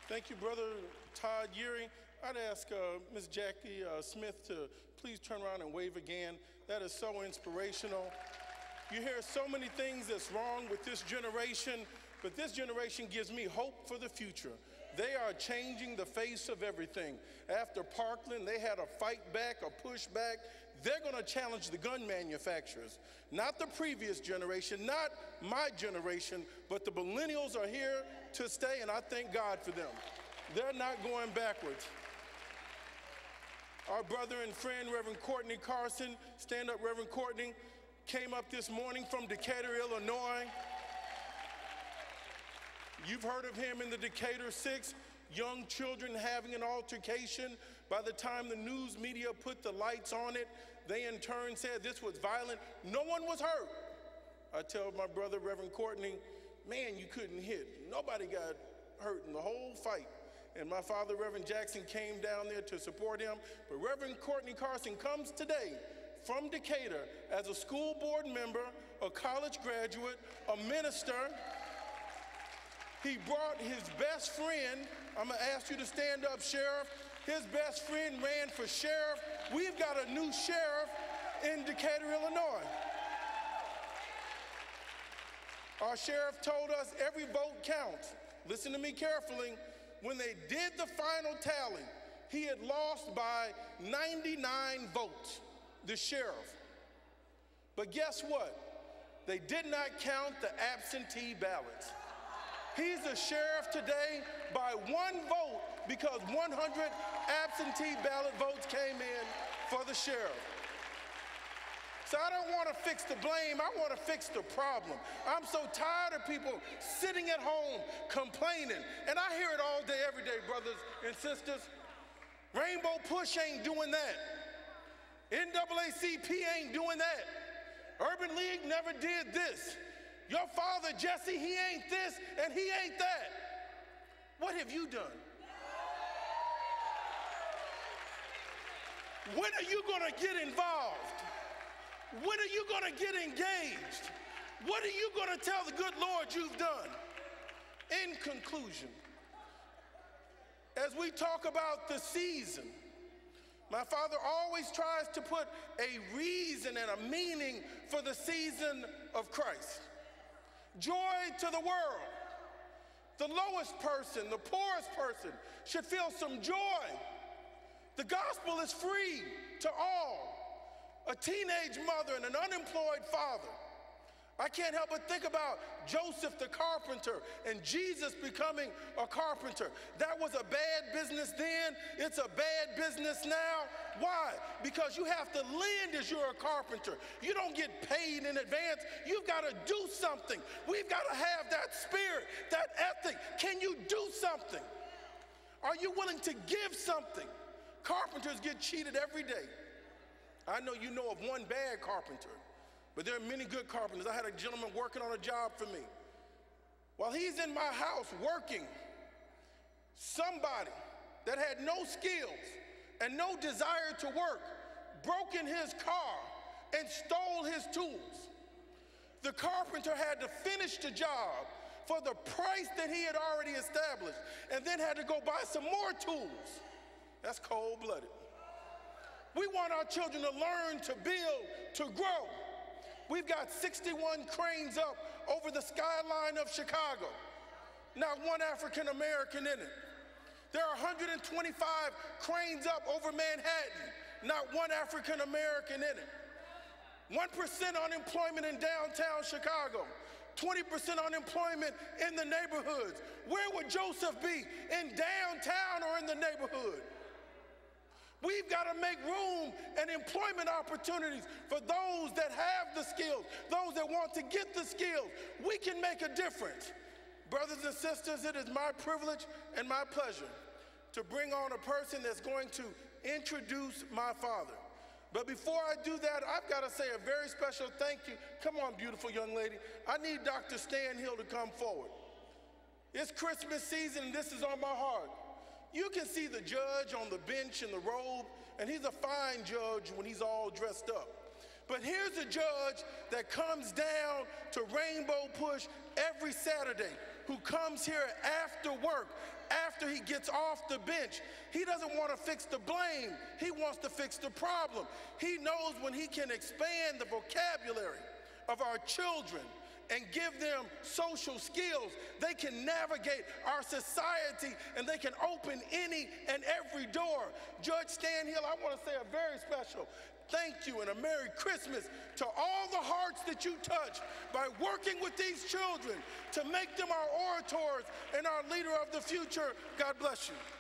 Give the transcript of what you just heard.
Thank you, Brother Todd Yeary. I'd ask Ms. Jackie Smith to please turn around and wave again. That is so inspirational. You hear so many things that's wrong with this generation, but this generation gives me hope for the future. They are changing the face of everything. After Parkland, they had a fight back, a pushback. They're going to challenge the gun manufacturers. Not the previous generation, not my generation, but the millennials are here to stay, and I thank God for them. They're not going backwards. Our brother and friend, Reverend Courtney Carson, stand up, Reverend Courtney, came up this morning from Decatur, Illinois. You've heard of him in the Decatur 6, young children having an altercation. By the time the news media put the lights on it, they in turn said this was violent. No one was hurt. I tell my brother, Reverend Courtney, man, you couldn't hit. Nobody got hurt in the whole fight. And my father, Reverend Jackson, came down there to support him. But Reverend Courtney Carson comes today from Decatur as a school board member, a college graduate, a minister. He brought his best friend. I'm going to ask you to stand up, Sheriff. His best friend ran for sheriff. We've got a new sheriff in Decatur, Illinois. Our sheriff told us every vote counts. Listen to me carefully. When they did the final tally, he had lost by 99 votes, the sheriff. But guess what? They did not count the absentee ballots. He's the sheriff today by one vote because 100 absentee ballot votes came in for the sheriff. So I don't want to fix the blame, I want to fix the problem. I'm so tired of people sitting at home complaining, and I hear it all day, every day, brothers and sisters. Rainbow Push ain't doing that. NAACP ain't doing that. Urban League never did this. Your father, Jesse, he ain't this and he ain't that. What have you done? When are you going to get involved? When are you going to get engaged? What are you going to tell the good Lord you've done? In conclusion, as we talk about the season, my father always tries to put a reason and a meaning for the season of Christ. Joy to the world. The lowest person, the poorest person should feel some joy. The gospel is free to all. A teenage mother and an unemployed father. I can't help but think about Joseph the carpenter and Jesus becoming a carpenter. That was a bad business then. It's a bad business now. Why? Because you have to lend as you're a carpenter. You don't get paid in advance. You've got to do something. We've got to have that spirit, that ethic. Can you do something? Are you willing to give something? Carpenters get cheated every day. I know you know of one bad carpenter, but there are many good carpenters. I had a gentleman working on a job for me. While he's in my house working, somebody that had no skills and no desire to work broke in his car and stole his tools. The carpenter had to finish the job for the price that he had already established and then had to go buy some more tools. That's cold-blooded. We want our children to learn, to build, to grow. We've got 61 cranes up over the skyline of Chicago. Not one African American in it. There are 125 cranes up over Manhattan. Not one African American in it. 1% unemployment in downtown Chicago. 20% unemployment in the neighborhoods. Where would Joseph be? In downtown or in the neighborhood? We've got to make room and employment opportunities for those that have the skills, those that want to get the skills. We can make a difference. Brothers and sisters, it is my privilege and my pleasure to bring on a person that's going to introduce my father. But before I do that, I've got to say a very special thank you. Come on, beautiful young lady. I need Dr. Stan Hill to come forward. It's Christmas season and this is on my heart. You can see the judge on the bench in the robe, and he's a fine judge when he's all dressed up. But here's a judge that comes down to Rainbow Push every Saturday, who comes here after work, after he gets off the bench. He doesn't want to fix the blame. He wants to fix the problem. He knows when he can expand the vocabulary of our children and give them social skills, they can navigate our society and they can open any and every door. Judge Stan Hill, I want to say a very special thank you and a Merry Christmas to all the hearts that you touch by working with these children to make them our orators and our leader of the future. God bless you.